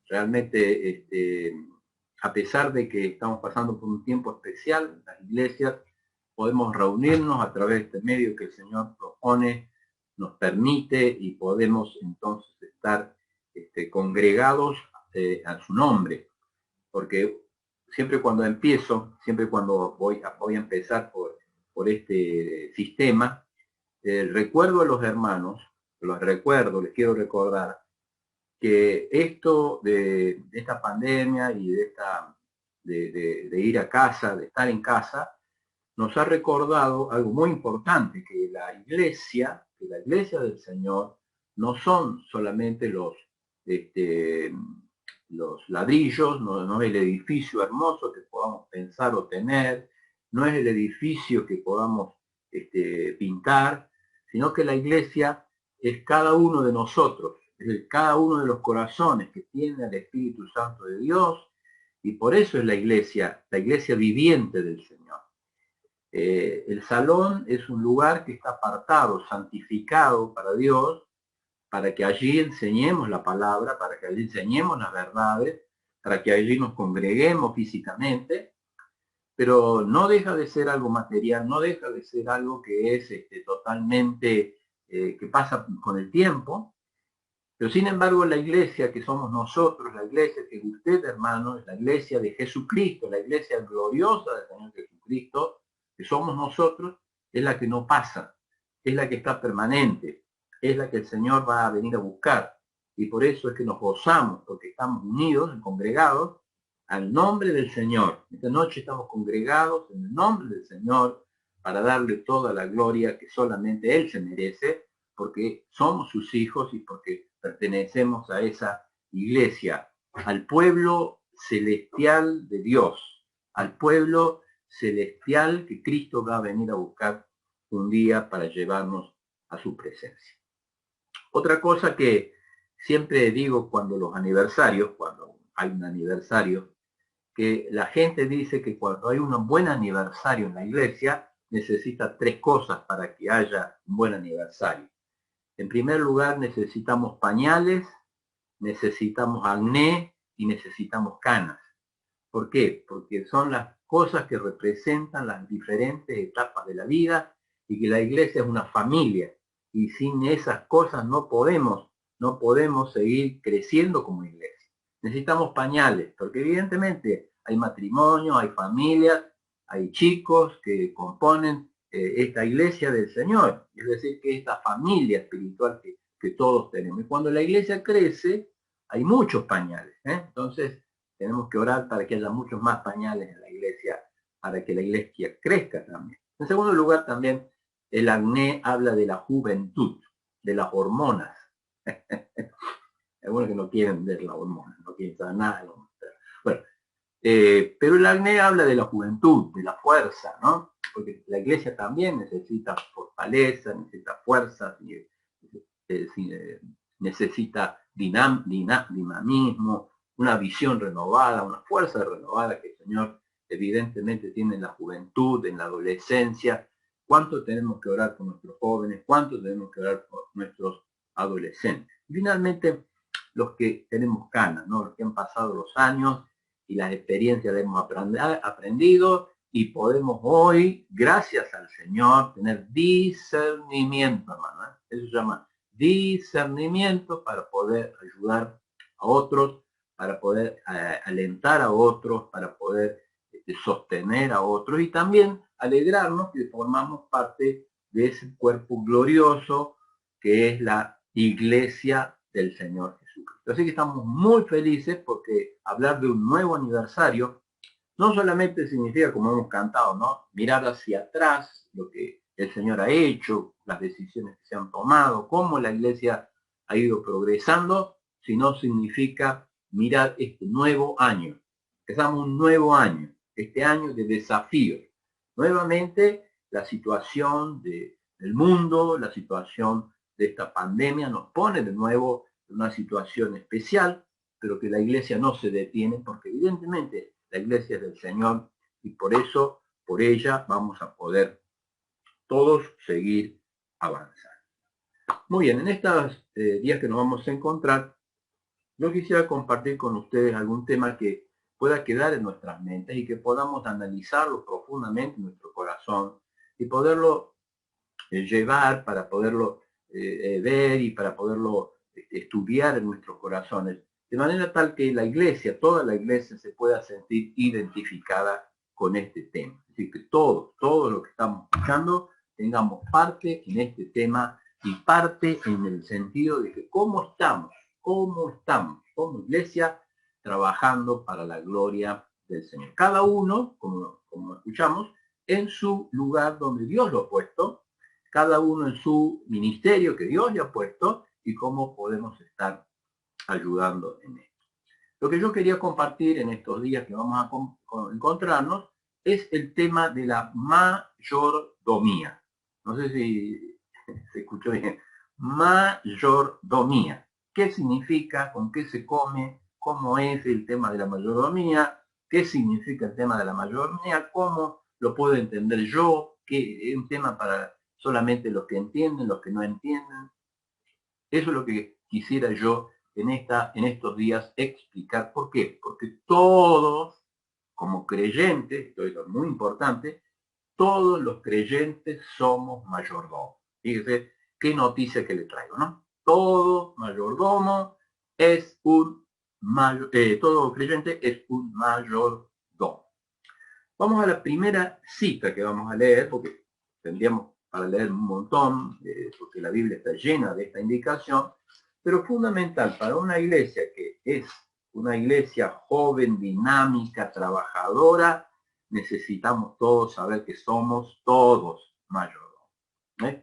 Realmente, a pesar de que estamos pasando por un tiempo especial, las iglesias podemos reunirnos a través de este medio que el Señor propone, nos permite, y podemos entonces estar congregados a su nombre. Porque siempre cuando empiezo, siempre cuando voy a empezar por este sistema, recuerdo a los hermanos, los recuerdo, les quiero recordar que esto de esta pandemia y de ir a casa, de estar en casa, nos ha recordado algo muy importante, que la iglesia del Señor no son solamente los ladrillos, no es el edificio hermoso que podamos pensar o tener, no es el edificio que podamos pintar, sino que la iglesia es cada uno de nosotros, es cada uno de los corazones que tiene al Espíritu Santo de Dios, y por eso es la iglesia viviente del Señor. El salón es un lugar que está apartado, santificado para Dios, para que allí enseñemos la palabra, para que allí enseñemos las verdades, para que allí nos congreguemos físicamente, pero no deja de ser algo material, no deja de ser algo que es totalmente, que pasa con el tiempo. Pero sin embargo, la iglesia que somos nosotros, la iglesia que usted, hermano, es la iglesia de Jesucristo, la iglesia gloriosa del Señor Jesucristo, que somos nosotros, es la que no pasa, es la que está permanente, es la que el Señor va a venir a buscar. Y por eso es que nos gozamos, porque estamos unidos, congregados, al nombre del Señor. Esta noche estamos congregados en el nombre del Señor para darle toda la gloria que solamente Él se merece, porque somos sus hijos y porque pertenecemos a esa iglesia, al pueblo celestial de Dios, al pueblo celestial que Cristo va a venir a buscar un día para llevarnos a su presencia. Otra cosa que siempre digo cuando hay un aniversario, que la gente dice que cuando hay un buen aniversario en la iglesia, necesita 3 cosas para que haya un buen aniversario. En primer lugar, necesitamos pañales, necesitamos acné y necesitamos canas. ¿Por qué? Porque son las cosas que representan las diferentes etapas de la vida, y que la iglesia es una familia, y sin esas cosas no podemos seguir creciendo como iglesia. Necesitamos pañales, porque evidentemente hay matrimonios, hay familias, hay chicos que componen esta iglesia del Señor, es decir, que esta familia espiritual que todos tenemos. Y cuando la iglesia crece, hay muchos pañales, entonces tenemos que orar para que haya muchos más pañales en la iglesia, para que la iglesia crezca también. En segundo lugar, también el acné habla de la juventud, de las hormonas. Algunos que no quieren ver las hormonas, no quieren saber nada de las hormonas. Bueno, pero el acné habla de la juventud, de la fuerza, ¿no? Porque la iglesia también necesita fortaleza, necesita fuerza, necesita dinamismo, una visión renovada, una fuerza renovada que el Señor evidentemente tiene en la juventud, en la adolescencia. ¿Cuánto tenemos que orar por nuestros jóvenes? ¿Cuánto tenemos que orar por nuestros adolescentes? Finalmente, los que tenemos canas, ¿no? Los que han pasado los años y las experiencias las hemos aprendido, y podemos hoy, gracias al Señor, tener discernimiento, hermano. Eso se llama discernimiento, para poder ayudar a otros, para poder alentar a otros, para poder sostener a otros, y también alegrarnos que formamos parte de ese cuerpo glorioso que es la iglesia del Señor Jesucristo. Así que estamos muy felices, porque hablar de un nuevo aniversario no solamente significa, como hemos cantado, ¿no?, mirar hacia atrás lo que el Señor ha hecho, las decisiones que se han tomado, cómo la iglesia ha ido progresando, sino significa mirar este nuevo año. Empezamos un nuevo año, este año de desafíos. Nuevamente, la situación del mundo, la situación de esta pandemia nos pone de nuevo en una situación especial, pero que la iglesia no se detiene, porque evidentemente la iglesia es del Señor, y por eso, por ella, vamos a poder todos seguir avanzando. Muy bien, en estos días que nos vamos a encontrar, yo quisiera compartir con ustedes algún tema que pueda quedar en nuestras mentes y que podamos analizarlo profundamente en nuestro corazón y poderlo llevar para poderlo ver y para poderlo estudiar en nuestros corazones, de manera tal que la iglesia, toda la iglesia se pueda sentir identificada con este tema. Es decir, que todos los que estamos escuchando tengamos parte en este tema y parte en el sentido de que cómo estamos como iglesia trabajando para la gloria del Señor. Cada uno, como escuchamos, en su lugar donde Dios lo ha puesto, cada uno en su ministerio que Dios le ha puesto y cómo podemos estar ayudando en esto. Lo que yo quería compartir en estos días que vamos a encontrarnos es el tema de la mayordomía. No sé si se escuchó bien. Mayordomía. ¿Qué significa? ¿Con qué se come? ¿Cómo es el tema de la mayordomía? ¿Qué significa el tema de la mayordomía? ¿Cómo lo puedo entender yo? ¿Qué es un tema para solamente los que entienden, los que no entienden? Eso es lo que quisiera yo en estos días explicar. ¿Por qué? Porque todos, como creyentes, esto es muy importante, todos los creyentes somos mayordomos. Fíjese qué noticia que le traigo, ¿no? Todo mayordomo es un todo creyente es un mayordomo. Vamos a la primera cita que vamos a leer, porque tendríamos para leer un montón, porque la Biblia está llena de esta indicación, pero fundamental para una iglesia que es una iglesia joven, dinámica, trabajadora, necesitamos todos saber que somos todos mayordomos.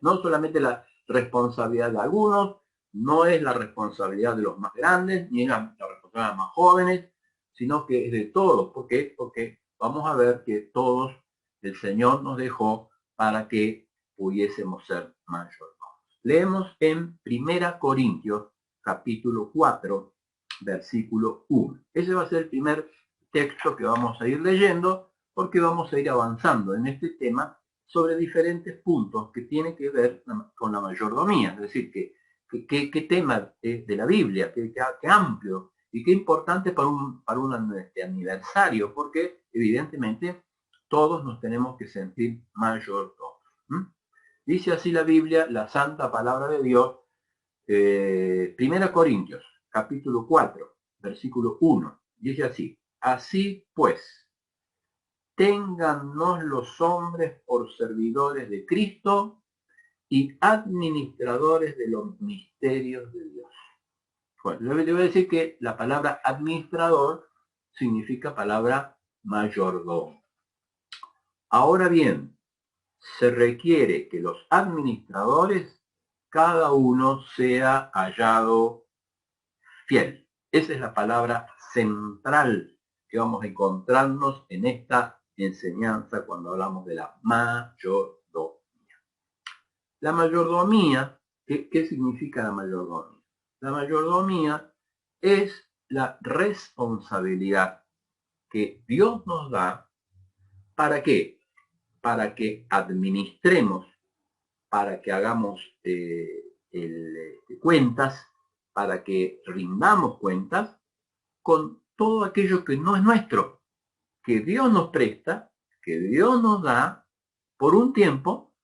No solamente la responsabilidad de algunos, no es la responsabilidad de los más grandes, ni es la responsabilidad de los más jóvenes, sino que es de todos. ¿Por qué? Porque vamos a ver que todos el Señor nos dejó para que pudiésemos ser mayordomos. Leemos en 1 Corintios, capítulo 4, versículo 1. Ese va a ser el primer texto que vamos a ir leyendo, porque vamos a ir avanzando en este tema sobre diferentes puntos que tienen que ver con la mayordomía. Es decir, qué tema de la Biblia, qué amplio y qué importante para un aniversario, porque evidentemente todos nos tenemos que sentir mayordomos. Dice así la Biblia, la santa palabra de Dios, 1 Corintios, capítulo 4, versículo 1. Dice así: así pues, téngannos los hombres por servidores de Cristo y administradores de los misterios de Dios. Bueno, le voy a decir que la palabra administrador significa palabra mayordomo. Ahora bien, se requiere que los administradores, cada uno sea hallado fiel. Esa es la palabra central que vamos a encontrarnos en esta enseñanza cuando hablamos de la mayordomía. La mayordomía, ¿qué significa la mayordomía? La mayordomía es la responsabilidad que Dios nos da. ¿Para qué? Para que administremos, para que hagamos cuentas, para que rindamos cuentas con todo aquello que no es nuestro, que Dios nos presta, que Dios nos da por un tiempo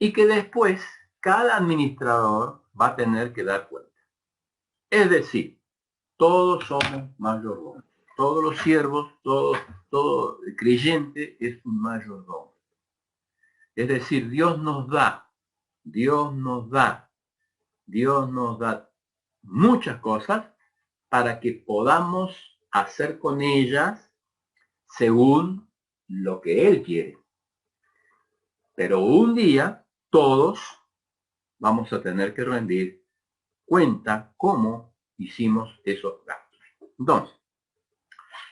y que después cada administrador va a tener que dar cuenta. Es decir, todos somos mayordomos. Todos los siervos, todo creyente es un mayordomo. Es decir, Dios nos da muchas cosas para que podamos hacer con ellas según lo que Él quiere. Pero un día todos vamos a tener que rendir cuenta cómo hicimos esos gastos. Entonces,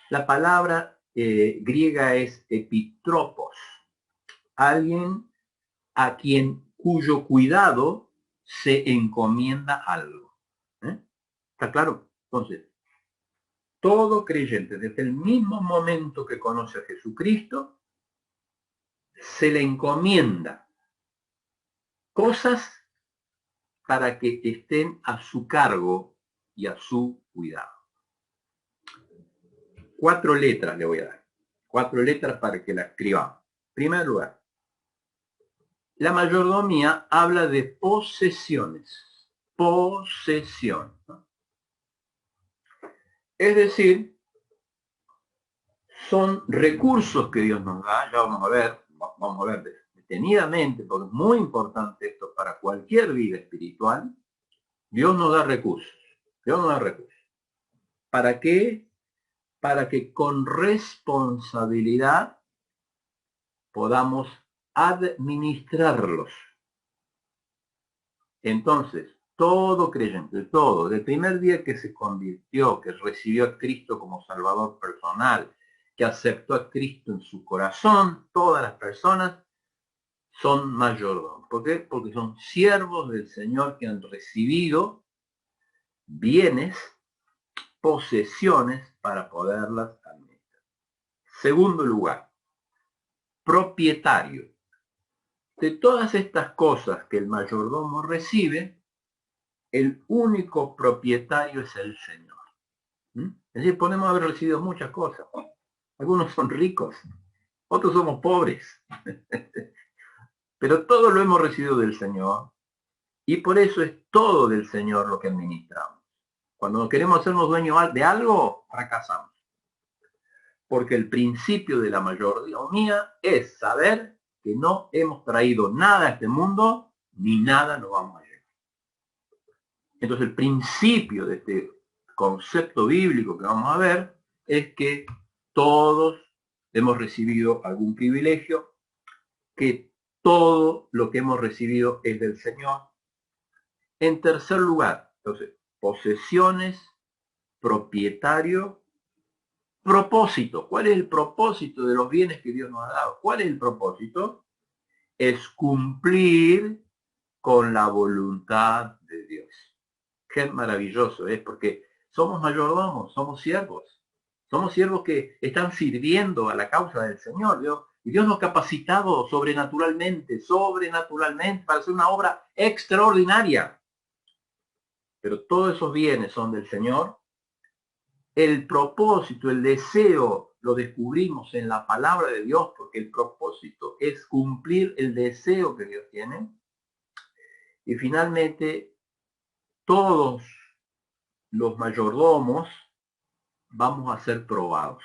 la palabra griega es epitropos, alguien a cuyo cuidado se encomienda algo. ¿Está claro? Entonces, todo creyente, desde el mismo momento que conoce a Jesucristo, se le encomienda cosas para que estén a su cargo y a su cuidado. 4 letras le voy a dar. 4 letras para que la escribamos. En primer lugar, la mayordomía habla de posesiones. Posesión, ¿no? Es decir, son recursos que Dios nos da. Ya vamos a ver detenidamente, porque es muy importante esto para cualquier vida espiritual. Dios nos da recursos. Dios nos da recursos. ¿Para qué? Para que con responsabilidad podamos administrarlos. Entonces, todo creyente, todo, del primer día que se convirtió, que recibió a Cristo como Salvador personal, que aceptó a Cristo en su corazón, todas las personas son mayordomos. ¿Por qué? Porque son siervos del Señor que han recibido bienes, posesiones para poderlas administrar. Segundo lugar, propietario. De todas estas cosas que el mayordomo recibe, el único propietario es el Señor. Es decir, podemos haber recibido muchas cosas. Algunos son ricos, otros somos pobres. Pero todo lo hemos recibido del Señor y por eso es todo del Señor lo que administramos. Cuando queremos hacernos dueños de algo, fracasamos. Porque el principio de la mayordomía es saber que no hemos traído nada a este mundo, ni nada nos vamos a llevar. Entonces el principio de este concepto bíblico que vamos a ver es que todos hemos recibido algún privilegio, que todo lo que hemos recibido es del Señor. En tercer lugar, entonces, posesiones, propietario, propósito. ¿Cuál es el propósito de los bienes que Dios nos ha dado? ¿Cuál es el propósito? Es cumplir con la voluntad de Dios. Qué maravilloso es, porque somos mayordomos, somos siervos que están sirviendo a la causa del Señor. Y Dios nos ha capacitado sobrenaturalmente para hacer una obra extraordinaria. Pero todos esos bienes son del Señor. El propósito, el deseo, lo descubrimos en la palabra de Dios, porque el propósito es cumplir el deseo que Dios tiene. Y finalmente, todos los mayordomos vamos a ser probados,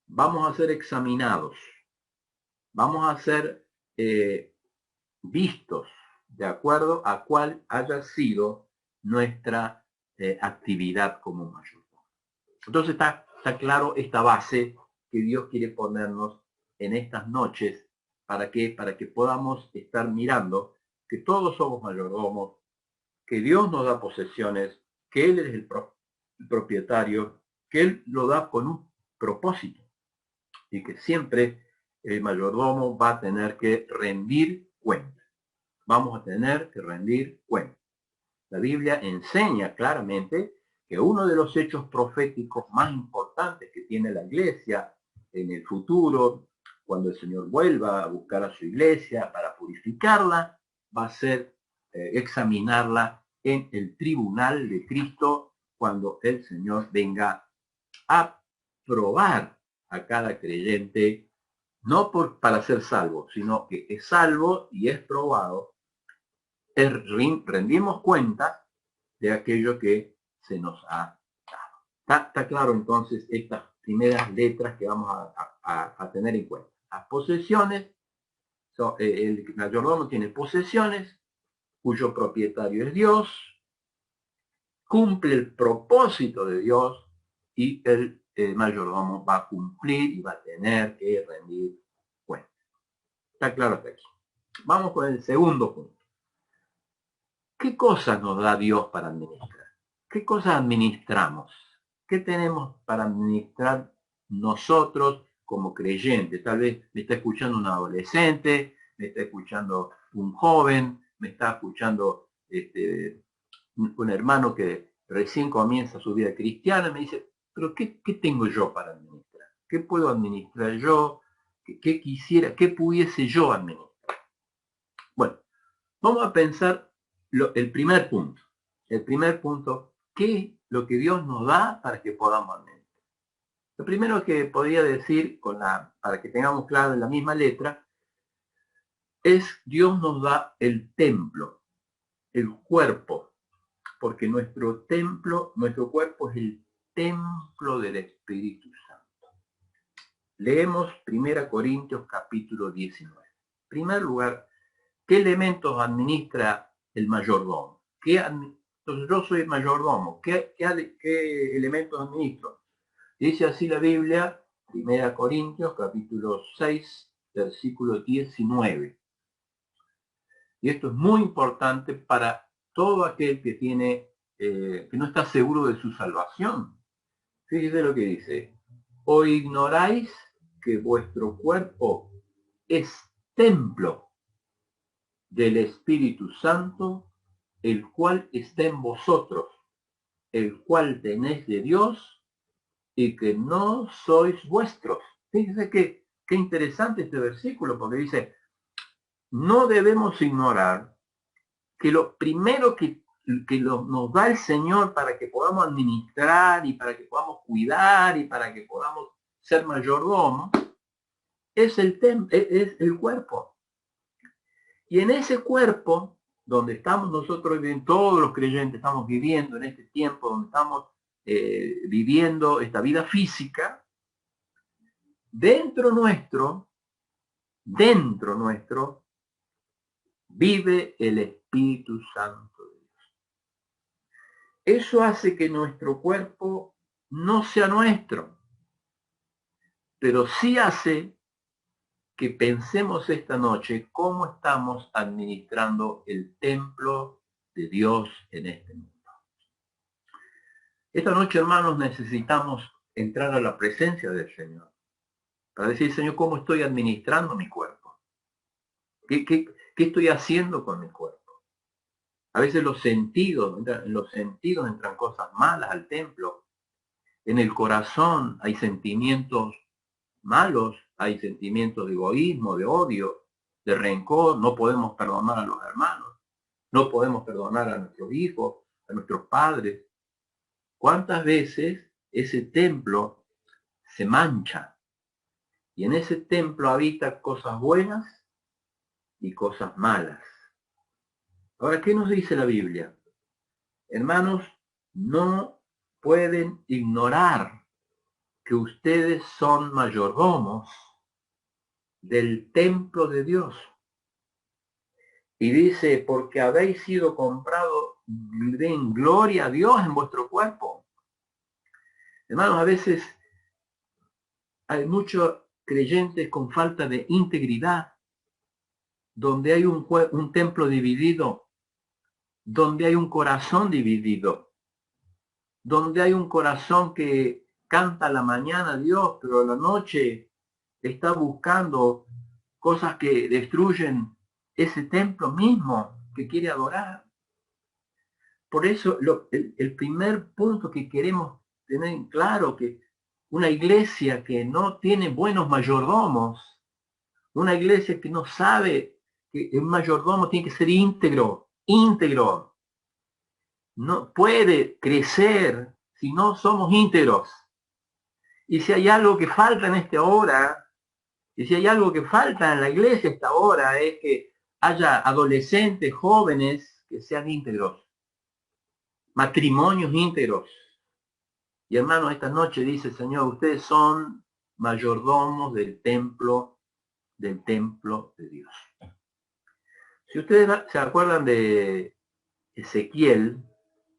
vamos a ser examinados, vamos a ser vistos de acuerdo a cuál haya sido nuestra actividad como mayordomo. Entonces está claro esta base que Dios quiere ponernos en estas noches para que podamos estar mirando que todos somos mayordomos, que Dios nos da posesiones, que Él es el propietario, que Él lo da con un propósito y que siempre el mayordomo va a tener que rendir cuenta. Vamos a tener que rendir cuenta. La Biblia enseña claramente que uno de los hechos proféticos más importantes que tiene la iglesia en el futuro, cuando el Señor vuelva a buscar a su iglesia para purificarla, va a ser examinarla en el tribunal de Cristo cuando el Señor venga a probar a cada creyente, no para ser salvo, sino que es salvo y es probado. Rendimos cuenta de aquello que se nos ha dado. Está claro entonces estas primeras letras que vamos a tener en cuenta. Las posesiones, el mayordomo tiene posesiones, cuyo propietario es Dios, cumple el propósito de Dios y el mayordomo va a cumplir y va a tener que rendir cuenta. Está claro hasta aquí. Vamos con el segundo punto. ¿Qué cosas nos da Dios para administrar? ¿Qué cosas administramos? ¿Qué tenemos para administrar nosotros como creyentes? Tal vez me está escuchando un adolescente, me está escuchando un joven, me está escuchando un hermano que recién comienza su vida cristiana y me dice, pero ¿qué tengo yo para administrar? ¿Qué puedo administrar yo? ¿Qué quisiera? ¿Qué pudiese yo administrar? Bueno, vamos a pensar el primer punto. El primer punto, ¿qué es lo que Dios nos da para que podamos administrar? Lo primero que podría decir, para que tengamos claro en la misma letra, es Dios nos da el templo, el cuerpo, porque nuestro templo, nuestro cuerpo es el templo del Espíritu Santo. Leemos 1 Corintios capítulo 19. En primer lugar, ¿qué elementos administra el mayordomo? Entonces yo soy el mayordomo. ¿Qué elementos administro? Dice así la Biblia, 1 Corintios capítulo 6, versículo 19. Y esto es muy importante para todo aquel que que no está seguro de su salvación. Fíjese lo que dice. ¿O ignoráis que vuestro cuerpo es templo del Espíritu Santo, el cual está en vosotros, el cual tenéis de Dios, y que no sois vuestros? Fíjese qué interesante este versículo, porque dice, no debemos ignorar que lo primero que nos da el Señor para que podamos administrar y para que podamos cuidar y para que podamos ser mayordomos, es el cuerpo. Y en ese cuerpo, donde estamos nosotros, todos los creyentes estamos viviendo en este tiempo, donde estamos viviendo esta vida física, dentro nuestro, vive el Espíritu Santo de Dios. Eso hace que nuestro cuerpo no sea nuestro, pero sí hace que pensemos esta noche cómo estamos administrando el templo de Dios en este mundo. Esta noche, hermanos, necesitamos entrar a la presencia del Señor para decir, Señor, ¿cómo estoy administrando mi cuerpo? ¿Qué estoy haciendo con mi cuerpo? A veces en los sentidos entran cosas malas al templo. En el corazón hay sentimientos malos, hay sentimientos de egoísmo, de odio, de rencor. No podemos perdonar a los hermanos, no podemos perdonar a nuestros hijos, a nuestros padres. ¿Cuántas veces ese templo se mancha? Y en ese templo habitan cosas buenas y cosas malas. Ahora, ¿qué nos dice la Biblia? Hermanos, no pueden ignorar que ustedes son mayordomos del templo de Dios. Y dice, porque habéis sido comprados, den gloria a Dios en vuestro cuerpo. Hermanos, a veces hay muchos creyentes con falta de integridad, donde hay un templo dividido, donde hay un corazón dividido, donde hay un corazón que canta a la mañana a Dios, pero a la noche está buscando cosas que destruyen ese templo mismo que quiere adorar. Por eso el primer punto que queremos tener en claro, que una iglesia que no tiene buenos mayordomos, una iglesia que no sabe que el mayordomo tiene que ser íntegro, no puede crecer si no somos íntegros. Y si hay algo que falta en esta hora, y si hay algo que falta en la iglesia esta hora, es que haya adolescentes, jóvenes que sean íntegros, matrimonios íntegros. Y hermanos, esta noche dice, Señor, ustedes son mayordomos del templo de Dios. Si ustedes se acuerdan de Ezequiel,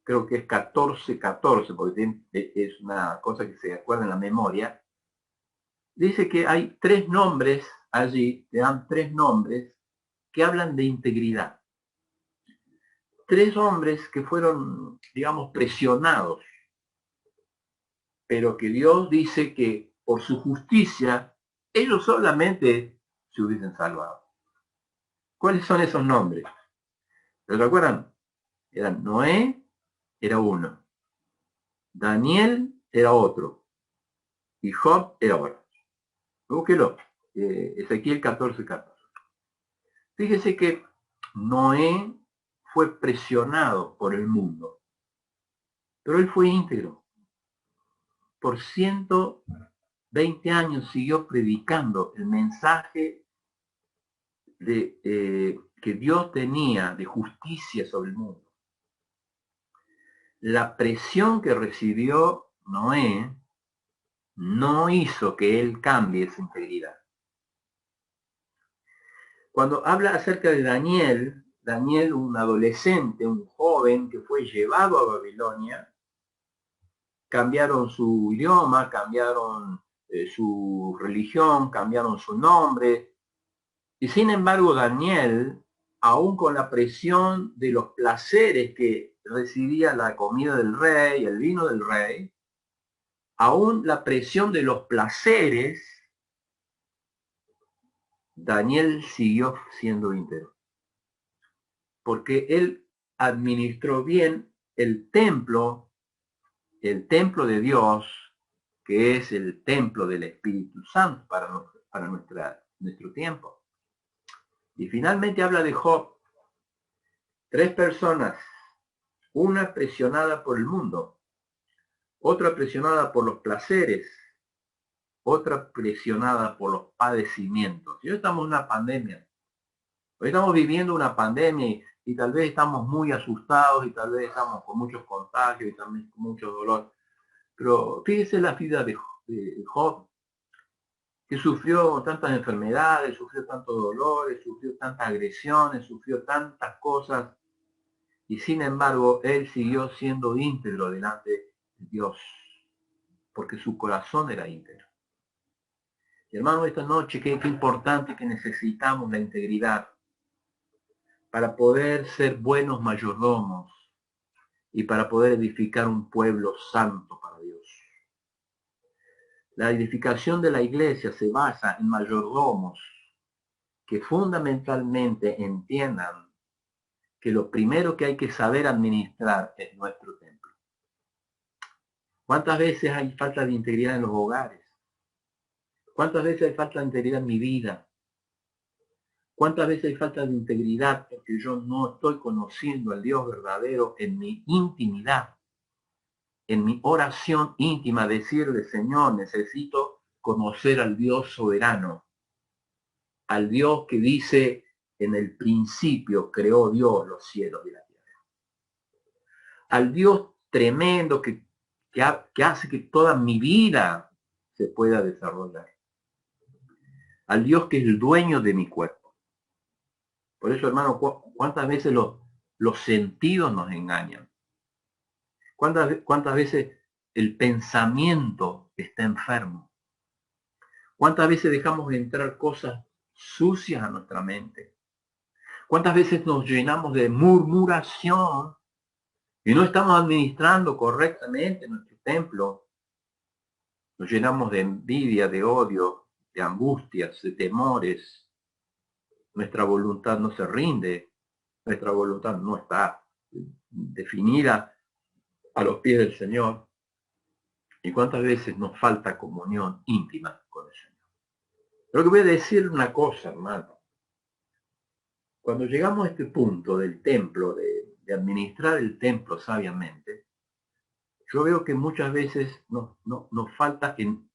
creo que es 14:14, porque es una cosa que se acuerda en la memoria, dice que hay tres nombres allí, te dan tres nombres que hablan de integridad. Tres hombres que fueron, digamos, presionados, pero que Dios dice que por su justicia ellos solamente se hubiesen salvado. ¿Cuáles son esos nombres? ¿Se acuerdan? Eran Noé, era uno. Daniel era otro. Y Job era otro. Búsquelo. Ezequiel 14:14. Fíjese que Noé fue presionado por el mundo. Pero él fue íntegro. Por 120 años siguió predicando el mensaje que Dios tenía de justicia sobre el mundo. La presión que recibió Noé no hizo que él cambie esa integridad. Cuando habla acerca de Daniel, un adolescente, un joven que fue llevado a Babilonia, cambiaron su idioma, cambiaron su religión, cambiaron su nombre, y sin embargo Daniel, aún con la presión de los placeres que recibía la comida del rey, el vino del rey, aún la presión de los placeres, Daniel siguió siendo íntegro. Porque él administró bien el templo de Dios, que es el templo del Espíritu Santo para nuestro tiempo. Y finalmente habla de Job. 3 personas, una presionada por el mundo, otra presionada por los placeres, otra presionada por los padecimientos. Y hoy estamos en una pandemia. Hoy estamos viviendo una pandemia y tal vez estamos muy asustados y tal vez estamos con muchos contagios y también con mucho dolor. Pero fíjese la vida de Job, que sufrió tantas enfermedades, sufrió tantos dolores, sufrió tantas agresiones, sufrió tantas cosas, y sin embargo él siguió siendo íntegro delante de Dios, porque su corazón era íntegro. Y hermano, esta noche qué importante que necesitamos la integridad para poder ser buenos mayordomos y para poder edificar un pueblo santo para Dios. La edificación de la iglesia se basa en mayordomos que fundamentalmente entiendan que lo primero que hay que saber administrar es nuestro templo. ¿Cuántas veces hay falta de integridad en los hogares? ¿Cuántas veces hay falta de integridad en mi vida? ¿Cuántas veces hay falta de integridad porque yo no estoy conociendo al Dios verdadero en mi intimidad? En mi oración íntima, decirle, Señor, necesito conocer al Dios soberano, al Dios que dice, en el principio creó Dios los cielos y la tierra. Al Dios tremendo que hace que toda mi vida se pueda desarrollar. Al Dios que es el dueño de mi cuerpo. Por eso, hermano, ¿cuántas veces los sentidos nos engañan? ¿Cuántas veces el pensamiento está enfermo? ¿Cuántas veces dejamos de entrar cosas sucias a nuestra mente? ¿Cuántas veces nos llenamos de murmuración y no estamos administrando correctamente nuestro templo? Nos llenamos de envidia, de odio, de angustias, de temores. Nuestra voluntad no se rinde, nuestra voluntad no está definida a los pies del Señor. ¿Y cuántas veces nos falta comunión íntima con el Señor? Pero que voy a decir una cosa, hermano. Cuando llegamos a este punto del templo, de administrar el templo sabiamente, yo veo que muchas veces nos falta en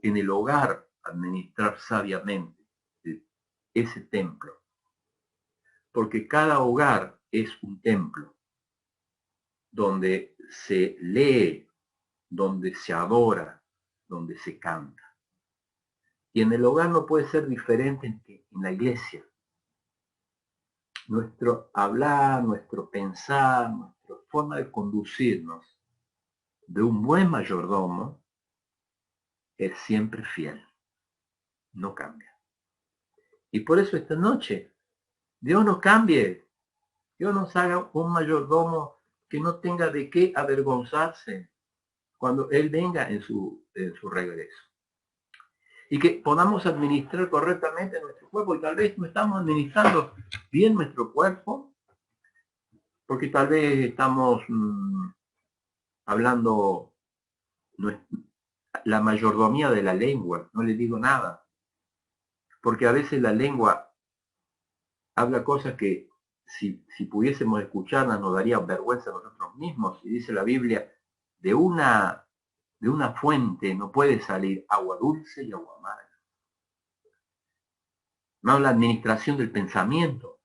el hogar administrar sabiamente ese templo. Porque cada hogar es un templo donde se lee, donde se adora, donde se canta. Y en el hogar no puede ser diferente que en la iglesia. Nuestro hablar, nuestro pensar, nuestra forma de conducirnos de un buen mayordomo es siempre fiel, no cambia. Y por eso esta noche, Dios nos cambie, Dios nos haga un mayordomo que no tenga de qué avergonzarse cuando Él venga en su regreso. Y que podamos administrar correctamente nuestro cuerpo, y tal vez no estamos administrando bien nuestro cuerpo, porque tal vez estamos hablando la mayordomía de la lengua, no le digo nada, porque a veces la lengua habla cosas que si pudiésemos escucharlas nos daría vergüenza a nosotros mismos. Y dice la Biblia de una fuente no puede salir agua dulce y agua amarga. No, la administración del pensamiento.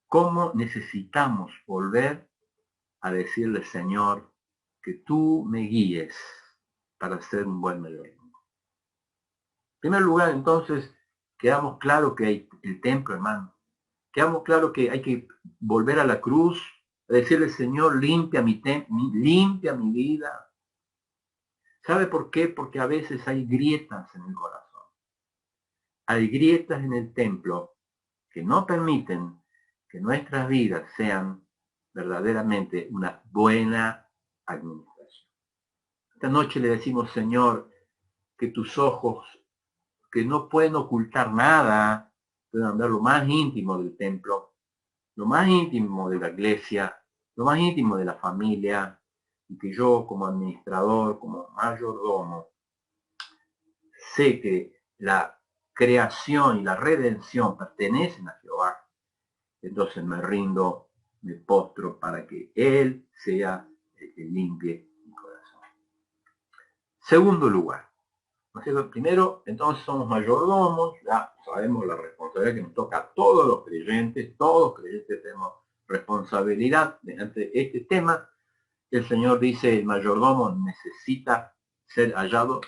¿Cómo necesitamos volver a decirle, Señor, que tú me guíes para ser un buen mayordomo? En primer lugar, entonces, quedamos claro que hay el templo, hermano. Quedamos claro que hay que volver a la cruz, a decirle, Señor, limpia limpia mi vida. ¿Sabe por qué? Porque a veces hay grietas en el corazón. Hay grietas en el templo que no permiten que nuestras vidas sean verdaderamente una buena administración. Esta noche le decimos, Señor, que tus ojos, que no pueden ocultar nada, puedan ver lo más íntimo del templo, lo más íntimo de la iglesia, lo más íntimo de la familia, y que yo como administrador, como mayordomo, sé que la creación y la redención pertenecen a Jehová. Entonces me rindo, me postro para que Él sea el que limpie mi corazón. Segundo lugar, ¿no es cierto? Primero, entonces somos mayordomos, ya sabemos la responsabilidad que nos toca a todos los creyentes tenemos responsabilidad ante este tema. El Señor dice, el mayordomo necesita ser hallado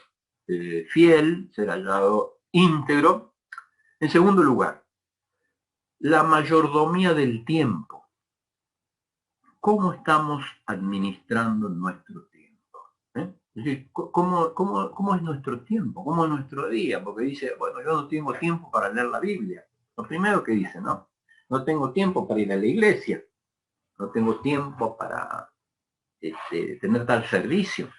fiel, ser hallado íntegro. En segundo lugar, la mayordomía del tiempo. ¿Cómo estamos administrando nuestro tiempo? Es decir, ¿cómo es nuestro tiempo? ¿Cómo es nuestro día? Porque dice, bueno, yo no tengo tiempo para leer la Biblia. Lo primero que dice, ¿no? No tengo tiempo para ir a la iglesia. No tengo tiempo para tener tal servicio.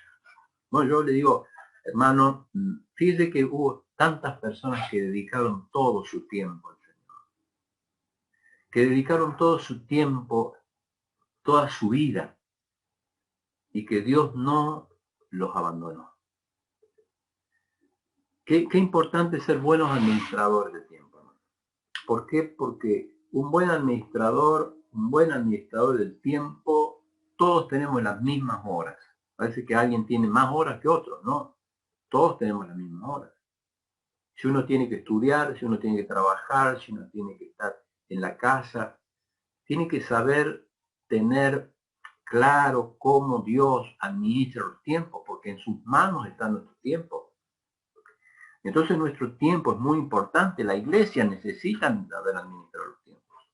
No, yo le digo, hermano, fíjese que hubo tantas personas que dedicaron todo su tiempo al Señor. Que dedicaron todo su tiempo, toda su vida, y que Dios no los abandonó. Qué importante ser buenos administradores de tiempo, ¿no? ¿Por qué? Porque un buen administrador del tiempo, todos tenemos las mismas horas. Parece que alguien tiene más horas que otro, ¿no? Todos tenemos las mismas horas. Si uno tiene que estudiar, si uno tiene que trabajar, si uno tiene que estar en la casa, tiene que saber tener claro cómo Dios administra los tiempos, porque en sus manos está nuestro tiempo. Entonces nuestro tiempo es muy importante. La iglesia necesita saber administrar los tiempos.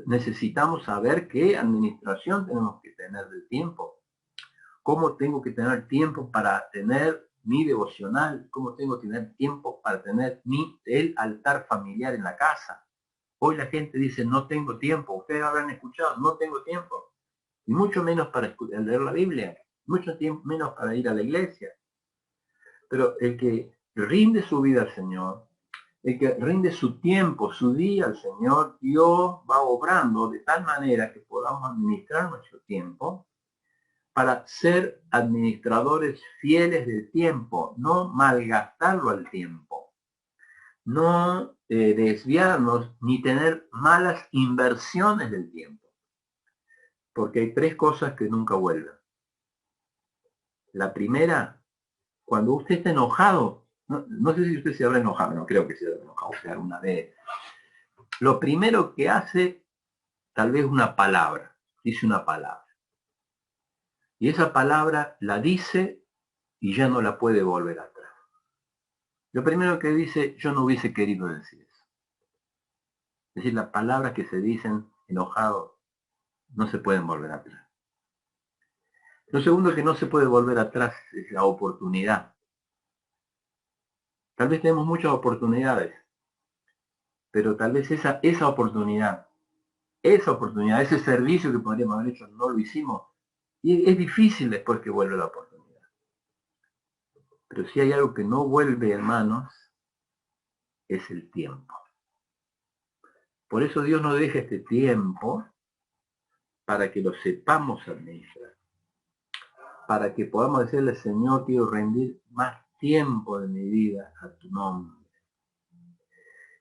Necesitamos saber qué administración tenemos que tener del tiempo. Cómo tengo que tener tiempo para tener mi devocional. Cómo tengo que tener tiempo para tener el altar familiar en la casa. Hoy la gente dice, no tengo tiempo. Ustedes habrán escuchado, no tengo tiempo. Y mucho menos para leer la Biblia. Mucho menos para ir a la iglesia. Pero el que rinde su vida al Señor, el que rinde su tiempo, su día al Señor, Dios va obrando de tal manera que podamos administrar nuestro tiempo para ser administradores fieles del tiempo, no malgastarlo al tiempo, no desviarnos ni tener malas inversiones del tiempo. Porque hay tres cosas que nunca vuelven. La primera, cuando usted está enojado, no sé si usted se habrá enojado, no creo que se habrá enojado usted alguna vez. Lo primero que hace, tal vez una palabra, dice una palabra. Y esa palabra la dice y ya no la puede volver atrás. Lo primero que dice, yo no hubiese querido decir eso. Es decir, las palabras que se dicen enojados no se pueden volver atrás. Lo segundo que no se puede volver atrás es la oportunidad. Tal vez tenemos muchas oportunidades, pero tal vez esa oportunidad, ese servicio que podríamos haber hecho, no lo hicimos. Y es difícil después que vuelva la oportunidad. Pero si hay algo que no vuelve, hermanos, es el tiempo. Por eso Dios nos deja este tiempo para que lo sepamos administrar. Para que podamos decirle, Señor, quiero rendir más tiempo de mi vida a tu nombre.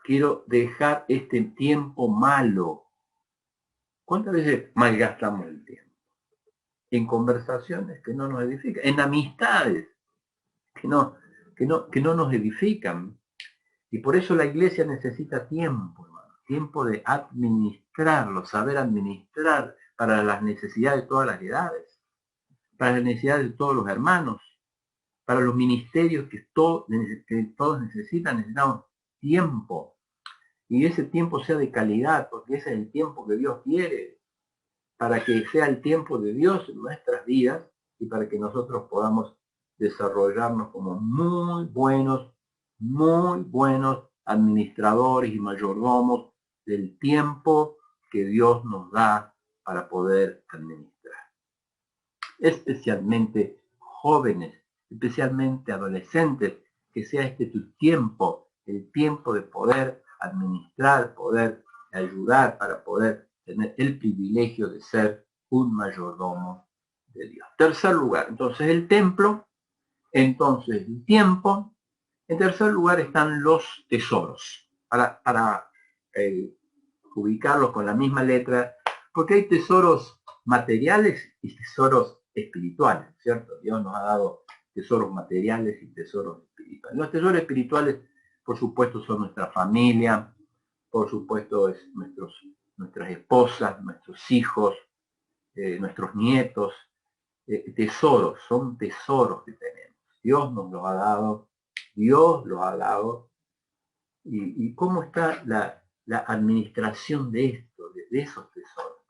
Quiero dejar este tiempo malo. ¿Cuántas veces malgastamos el tiempo? en conversaciones que no nos edifican, en amistades que no nos edifican. Y por eso la iglesia necesita tiempo, hermano, tiempo de administrarlo, saber administrar para las necesidades de todas las edades, para las necesidades de todos los hermanos, para los ministerios que todos necesitan, necesitamos tiempo. Y ese tiempo sea de calidad, porque ese es el tiempo que Dios quiere, para que sea el tiempo de Dios en nuestras vidas y para que nosotros podamos desarrollarnos como muy buenos administradores y mayordomos del tiempo que Dios nos da para poder administrar. Especialmente jóvenes, especialmente adolescentes, que sea este tu tiempo, el tiempo de poder administrar, poder ayudar, para poder tener el privilegio de ser un mayordomo de Dios. Tercer lugar, entonces el templo, entonces el tiempo. En tercer lugar están los tesoros, para ubicarlos con la misma letra, porque hay tesoros materiales y tesoros espirituales, ¿cierto? Dios nos ha dado tesoros materiales y tesoros espirituales. Los tesoros espirituales, por supuesto, son nuestra familia, por supuesto, es nuestras esposas, nuestros hijos, nuestros nietos, tesoros, son tesoros que tenemos. Dios nos los ha dado, Dios los ha dado. ¿Y cómo está la administración de esto, de esos tesoros?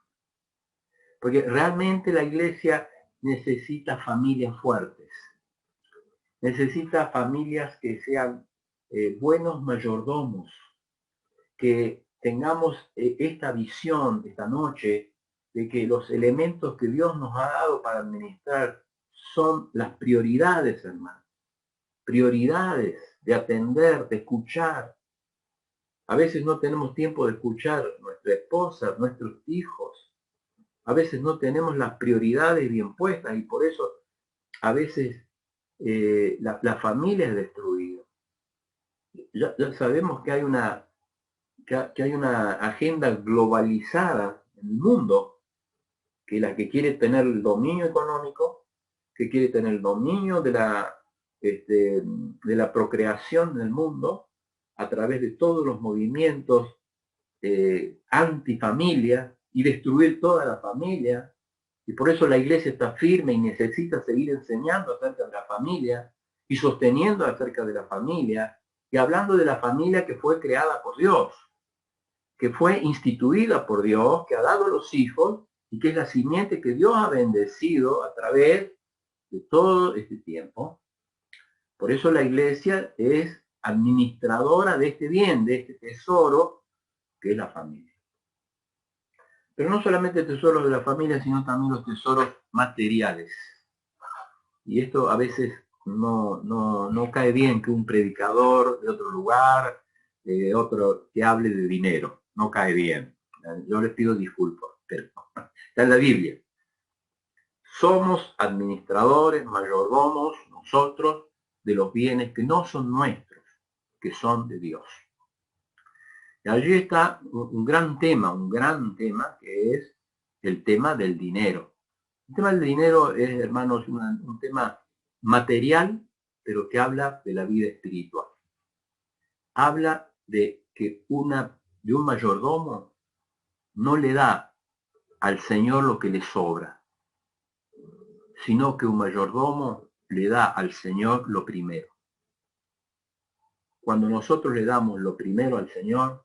Porque realmente la iglesia necesita familias fuertes, necesita familias que sean buenos mayordomos, que tengamos esta visión esta noche de que los elementos que Dios nos ha dado para administrar son las prioridades, hermano. Prioridades de atender, de escuchar. A veces no tenemos tiempo de escuchar a nuestra esposa, nuestros hijos. A veces no tenemos las prioridades bien puestas y por eso a veces la familia es destruida. Ya sabemos que hay una agenda globalizada en el mundo, que la que quiere tener el dominio económico, que quiere tener el dominio de la procreación en el mundo, a través de todos los movimientos antifamilia, y destruir toda la familia. Y por eso la iglesia está firme y necesita seguir enseñando acerca de la familia y sosteniendo acerca de la familia y hablando de la familia que fue creada por Dios, que fue instituida por Dios, que ha dado los hijos y que es la simiente que Dios ha bendecido a través de todo este tiempo. Por eso la iglesia es administradora de este bien, de este tesoro que es la familia. Pero no solamente tesoros de la familia, sino también los tesoros materiales. Y esto a veces no cae bien que un predicador de otro lugar, otro que hable de dinero. No cae bien. Yo les pido disculpas, pero está en la Biblia. Somos administradores, mayordomos, nosotros, de los bienes que no son nuestros, que son de Dios. Y allí está un gran tema que es el tema del dinero. El tema del dinero es, hermanos, un tema material, pero que habla de la vida espiritual. Habla de que de un mayordomo no le da al Señor lo que le sobra, sino que un mayordomo le da al Señor lo primero. Cuando nosotros le damos lo primero al Señor,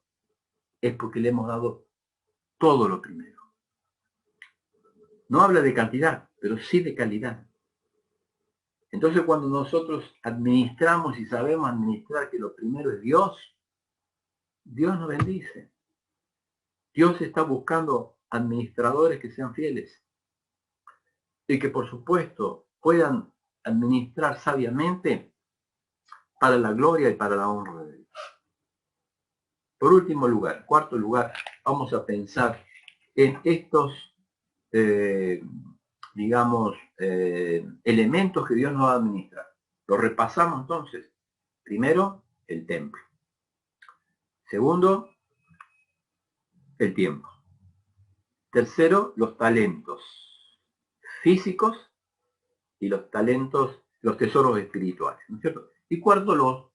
es porque le hemos dado todo lo primero. No habla de cantidad, pero sí de calidad. Entonces cuando nosotros administramos y sabemos administrar que lo primero es Dios, Dios nos bendice. Dios está buscando administradores que sean fieles y que por supuesto puedan administrar sabiamente para la gloria y para la honra de Dios. Por último lugar, cuarto lugar, vamos a pensar en estos elementos que Dios nos va a administrar. Lo repasamos entonces. Primero, el templo. Segundo, el tiempo. Tercero, los talentos. físicos y los talentos, los tesoros espirituales, ¿no es cierto? Y cuarto, los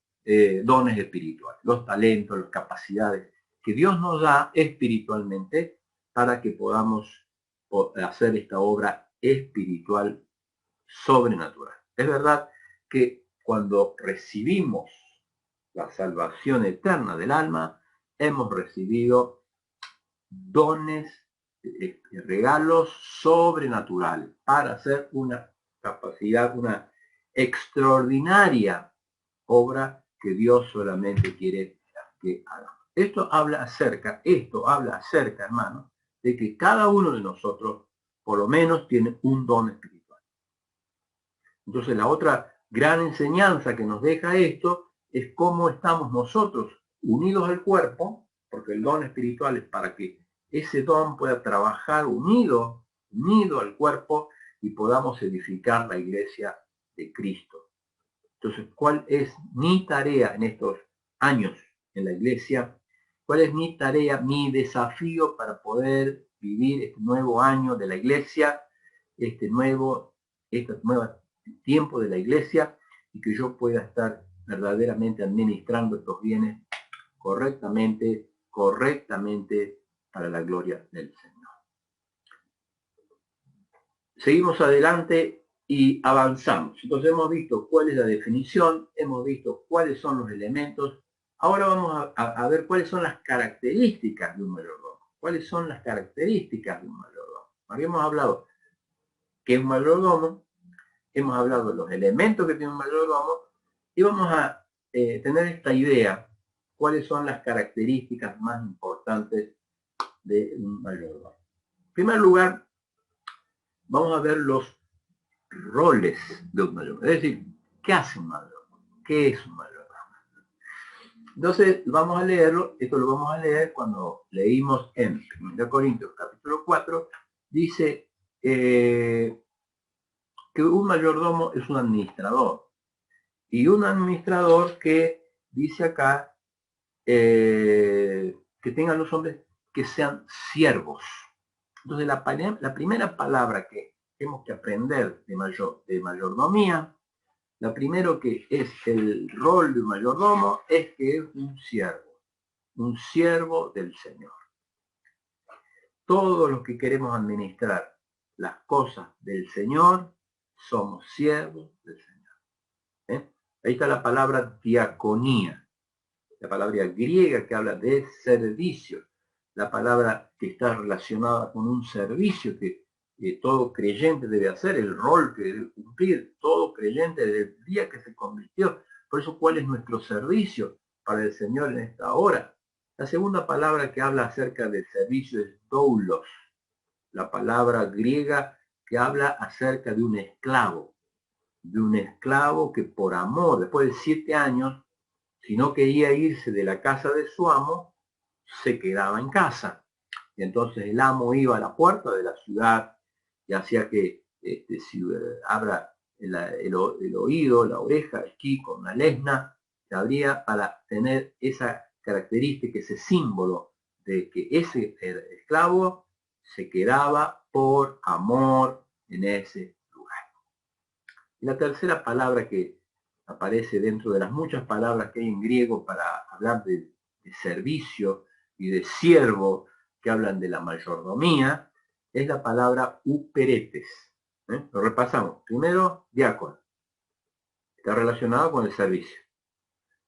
dones espirituales, los talentos, las capacidades que Dios nos da espiritualmente para que podamos hacer esta obra espiritual sobrenatural. Es verdad que cuando recibimos la salvación eterna del alma, hemos recibido dones, regalos sobrenaturales para hacer una capacidad, una extraordinaria obra que Dios solamente quiere que hagamos. Esto habla acerca, hermano, de que cada uno de nosotros por lo menos tiene un don espiritual. Entonces la otra gran enseñanza que nos deja esto es cómo estamos nosotros unidos al cuerpo, porque el don espiritual es para que ese don pueda trabajar unido al cuerpo y podamos edificar la iglesia de Cristo. Entonces, ¿cuál es mi tarea en estos años en la iglesia? ¿Cuál es mi tarea, mi desafío para poder vivir este nuevo año de la iglesia, este nuevo tiempo de la iglesia, y que yo pueda estar verdaderamente administrando estos bienes correctamente para la gloria del Señor? Seguimos adelante y avanzamos. Entonces hemos visto cuál es la definición, hemos visto cuáles son los elementos. Ahora vamos a ver cuáles son las características de un mayordomo. ¿Cuáles son las características de un mayordomo? Habíamos hablado qué es un mayordomo, hemos hablado de los elementos que tiene un mayordomo y vamos a tener esta idea, cuáles son las características más importantes de un mayordomo. En primer lugar, vamos a ver los roles de un mayordomo. Es decir, ¿qué hace un mayordomo? ¿Qué es un mayordomo? Entonces, vamos a leerlo. Esto lo vamos a leer cuando leímos en 1 Corintios capítulo 4. Dice que un mayordomo es un administrador. Y un administrador que dice acá que tengan los hombres que sean siervos. Entonces, la primera palabra que tenemos que aprender de mayordomía, la primero que es el rol de un mayordomo, es que es un siervo del Señor. Todos los que queremos administrar las cosas del Señor, somos siervos del Señor. Ahí está la palabra diaconía, la palabra griega que habla de servicio, la palabra que está relacionada con un servicio que todo creyente debe hacer, el rol que debe cumplir todo creyente desde el día que se convirtió. Por eso, ¿cuál es nuestro servicio para el Señor en esta hora? La segunda palabra que habla acerca del servicio es doulos, la palabra griega que habla acerca de un esclavo que por amor, después de 7 años, si no quería irse de la casa de su amo, se quedaba en casa. Y entonces el amo iba a la puerta de la ciudad y hacía que abra el oído, la oreja, aquí con una lesna, se abría para tener esa característica, ese símbolo de que ese esclavo se quedaba por amor en ese lugar. Y la tercera palabra que aparece dentro de las muchas palabras que hay en griego para hablar de servicio y de siervo, que hablan de la mayordomía, es la palabra uperetes. Lo repasamos. Primero, diácono. Está relacionado con el servicio.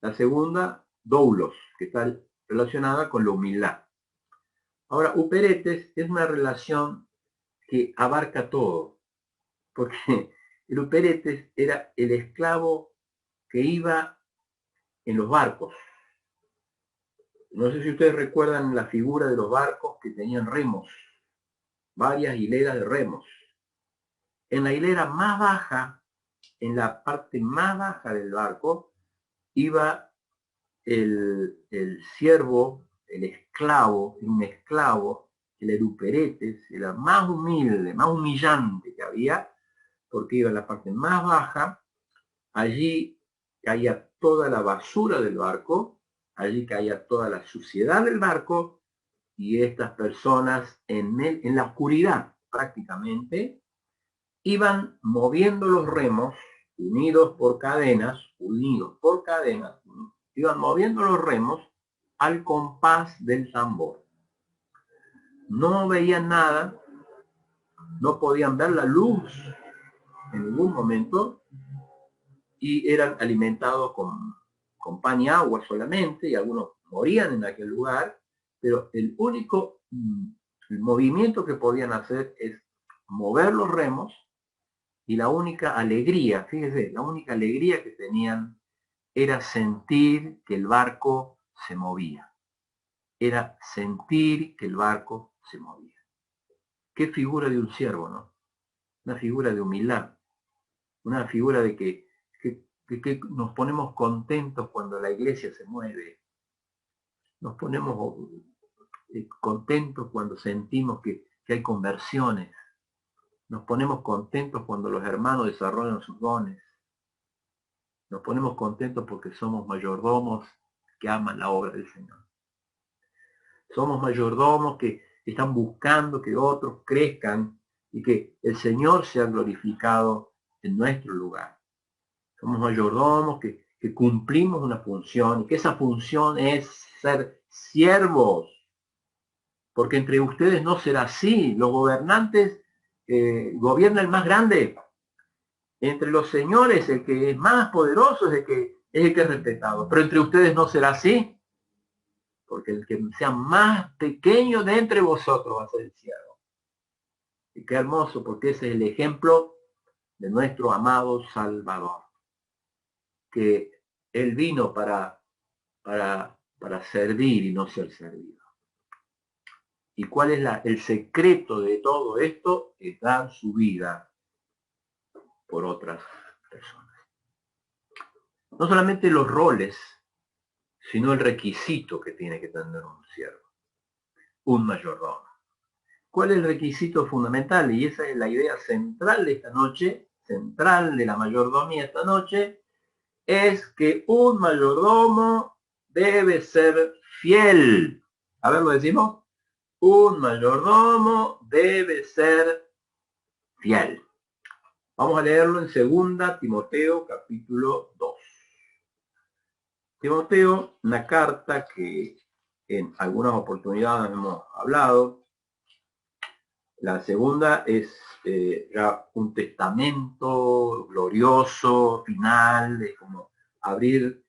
La segunda, doulos, que está relacionada con la humildad. Ahora, uperetes es una relación que abarca todo, porque el uperetes era el esclavo que iba en los barcos. No sé si ustedes recuerdan la figura de los barcos que tenían remos, varias hileras de remos. En la hilera más baja, en la parte más baja del barco, iba el siervo, el esclavo, un esclavo, el eruperetes, era más humilde, más humillante que había, porque iba en la parte más baja, allí caía toda la basura del barco, allí caía toda la suciedad del barco, y estas personas en la oscuridad prácticamente iban moviendo los remos, unidos por cadenas, iban moviendo los remos al compás del tambor. No veían nada, no podían ver la luz en ningún momento y eran alimentados con pan y agua solamente, y algunos morían en aquel lugar, pero el único el movimiento que podían hacer es mover los remos, y la única alegría, fíjese, la única alegría que tenían era sentir que el barco se movía. Era sentir que el barco se movía. Qué figura de un siervo, ¿no? Una figura de humildad, una figura de que nos ponemos contentos cuando la iglesia se mueve, nos ponemos contentos cuando sentimos que hay conversiones, nos ponemos contentos cuando los hermanos desarrollan sus dones, nos ponemos contentos porque somos mayordomos que aman la obra del Señor. Somos mayordomos que están buscando que otros crezcan y que el Señor sea glorificado en nuestro lugar. Somos mayordomos que cumplimos una función, y que esa función es ser siervos. Porque entre ustedes no será así. Los gobernantes gobierna el más grande. Entre los señores, el que es más poderoso es el que es respetado. Pero entre ustedes no será así. Porque el que sea más pequeño de entre vosotros va a ser el siervo. Y qué hermoso, porque ese es el ejemplo de nuestro amado Salvador. Que Él vino para servir y no ser servido. ¿Y cuál es el secreto de todo esto? Es dar su vida por otras personas. No solamente los roles, sino el requisito que tiene que tener un siervo, un mayordomo. ¿Cuál es el requisito fundamental? Y esa es la idea central de esta noche, central de la mayordomía esta noche, es que un mayordomo debe ser fiel. A ver, ¿lo decimos? Un mayordomo debe ser fiel. Vamos a leerlo en 2 Timoteo capítulo 2. Timoteo, una carta que en algunas oportunidades hemos hablado. La segunda es ya un testamento glorioso, final, es como abrir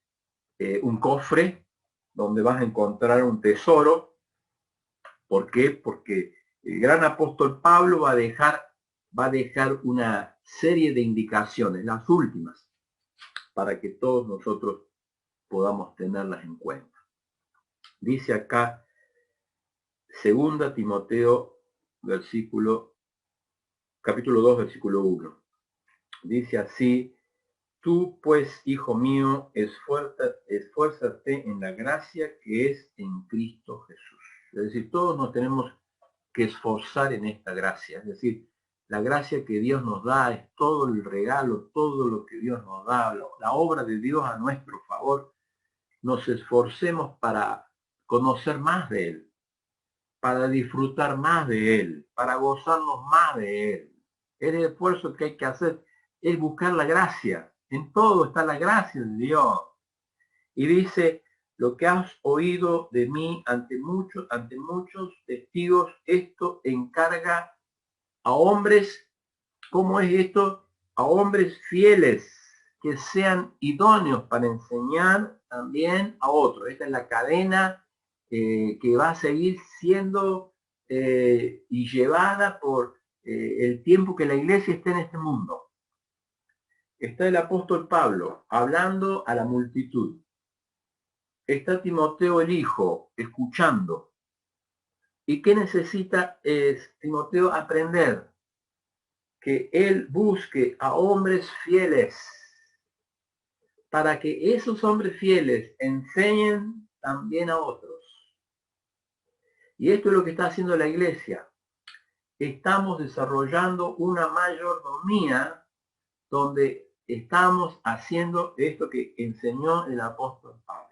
un cofre donde vas a encontrar un tesoro. ¿Por qué? Porque el gran apóstol Pablo va a dejar una serie de indicaciones, las últimas, para que todos nosotros podamos tenerlas en cuenta. Dice acá, 2 Timoteo, capítulo 2, versículo 1. Dice así: tú pues, hijo mío, esfuérzate en la gracia que es en Cristo Jesús. Es decir, todos nos tenemos que esforzar en esta gracia. Es decir, la gracia que Dios nos da es todo el regalo, todo lo que Dios nos da, la obra de Dios a nuestro favor. Nos esforcemos para conocer más de Él, para disfrutar más de Él, para gozarnos más de Él. El esfuerzo que hay que hacer es buscar la gracia. En todo está la gracia de Dios. Y dice, lo que has oído de mí ante muchos testigos, esto encarga a hombres, ¿cómo es esto? A hombres fieles, que sean idóneos para enseñar también a otros. Esta es la cadena que va a seguir siendo y llevada por el tiempo que la iglesia esté en este mundo. Está el apóstol Pablo hablando a la multitud. Está Timoteo el hijo escuchando. ¿Y qué necesita Timoteo? Aprender. Que él busque a hombres fieles, para que esos hombres fieles enseñen también a otros. Y esto es lo que está haciendo la iglesia. Estamos desarrollando una mayordomía donde estamos haciendo esto que enseñó el apóstol Pablo.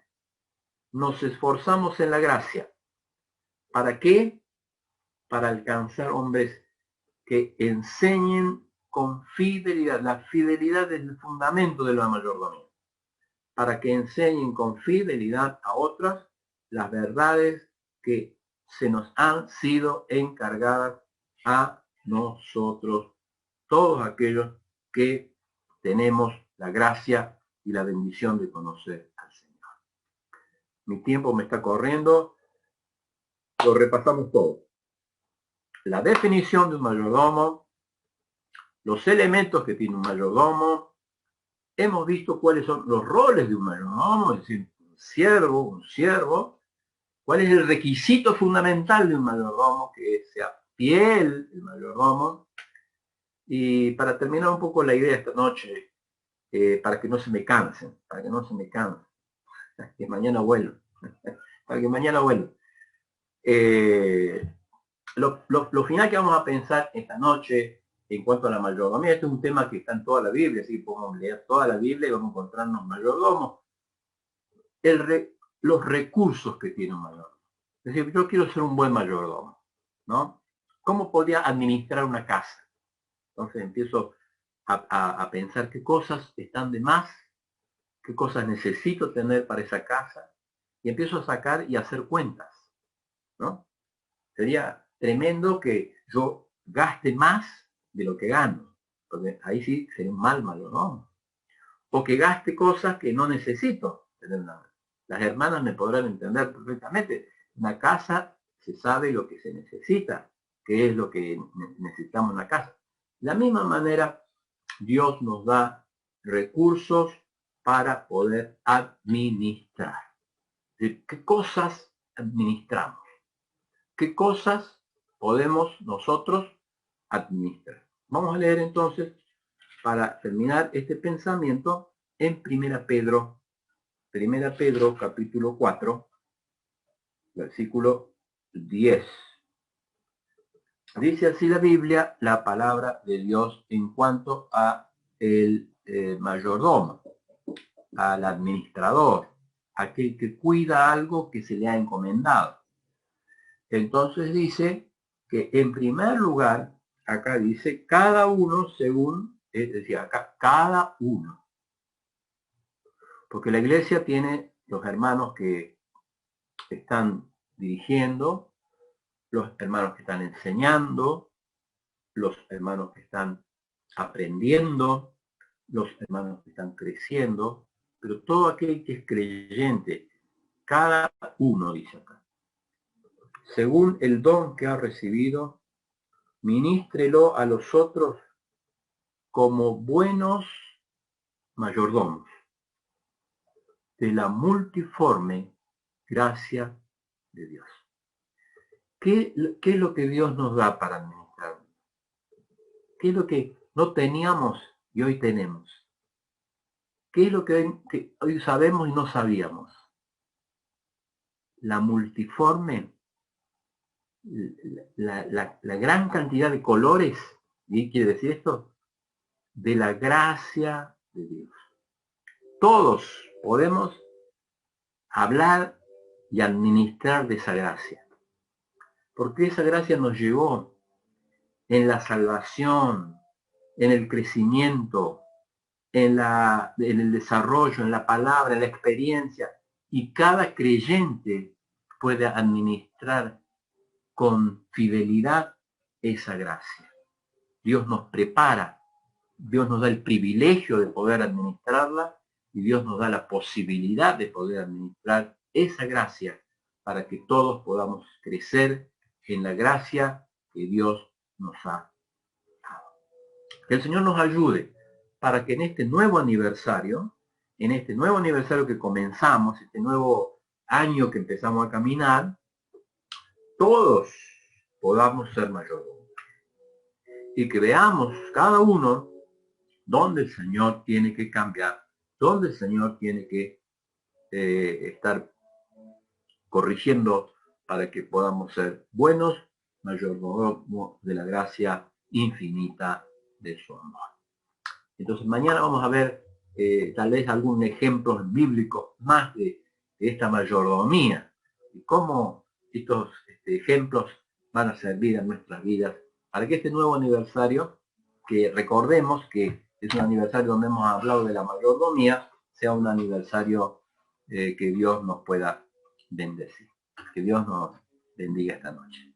Nos esforzamos en la gracia. ¿Para qué? Para alcanzar hombres que enseñen con fidelidad. La fidelidad es el fundamento de la mayordomía. Para que enseñen con fidelidad a otras las verdades que se nos han sido encargadas a nosotros, todos aquellos que tenemos la gracia y la bendición de conocer al Señor. Mi tiempo me está corriendo, lo repasamos todo. La definición de un mayordomo, los elementos que tiene un mayordomo, hemos visto cuáles son los roles de un mayordomo, es decir, un siervo, cuál es el requisito fundamental de un mayordomo, que sea fiel el mayordomo. Y para terminar un poco la idea esta noche, para que no se me cansen, que mañana vuelvo, para que mañana vuelvo. Lo final que vamos a pensar esta noche en cuanto a la mayordomía, este es un tema que está en toda la Biblia, así que podemos leer toda la Biblia y vamos a encontrarnos mayordomos. Los recursos que tiene un mayordomo. Es decir, yo quiero ser un buen mayordomo, ¿no? ¿Cómo podría administrar una casa? Entonces empiezo a pensar qué cosas están de más, qué cosas necesito tener para esa casa, y empiezo a sacar y hacer cuentas, ¿no? Sería tremendo que yo gaste más de lo que gano, porque ahí sí sería un mal mayordomo. O que gaste cosas que no necesito tener nada. Las hermanas me podrán entender perfectamente. Una casa se sabe lo que se necesita, qué es lo que necesitamos en una casa. De la misma manera, Dios nos da recursos para poder administrar. ¿Qué cosas administramos? ¿Qué cosas podemos nosotros administrar? Vamos a leer entonces, para terminar este pensamiento, en 1 Pedro capítulo 4, versículo 10. Dice así la Biblia, la palabra de Dios en cuanto a el mayordomo, al administrador, aquel que cuida algo que se le ha encomendado. Entonces dice que en primer lugar, acá dice, cada uno según, es decir, acá, cada uno. Porque la iglesia tiene los hermanos que están dirigiendo, los hermanos que están enseñando, los hermanos que están aprendiendo, los hermanos que están creciendo, pero todo aquel que es creyente, cada uno, dice acá, según el don que ha recibido, ministrelo a los otros como buenos mayordomos de la multiforme gracia de Dios. ¿Qué es lo que Dios nos da para administrar? ¿Qué es lo que no teníamos y hoy tenemos? ¿Qué es lo que hoy sabemos y no sabíamos? La multiforme, la gran cantidad de colores, ¿y quiere decir esto? De la gracia de Dios. Todos podemos hablar y administrar de esa gracia. Porque esa gracia nos llevó en la salvación, en el crecimiento, en el desarrollo, en la palabra, en la experiencia. Y cada creyente puede administrar con fidelidad esa gracia. Dios nos prepara, Dios nos da el privilegio de poder administrarla y Dios nos da la posibilidad de poder administrar esa gracia para que todos podamos crecer en la gracia que Dios nos ha dado. Que el Señor nos ayude para que en este nuevo aniversario que comenzamos, este nuevo año que empezamos a caminar, todos podamos ser mayordomos. Y que veamos cada uno dónde el Señor tiene que cambiar, dónde el Señor tiene que estar corrigiendo para que podamos ser buenos mayordomos de la gracia infinita de su amor. Entonces mañana vamos a ver tal vez algún ejemplo bíblico más de esta mayordomía y cómo estos ejemplos van a servir a nuestras vidas para que este nuevo aniversario que recordemos que es un aniversario donde hemos hablado de la mayordomía, sea un aniversario que Dios nos pueda bendecir. Que Dios nos bendiga esta noche.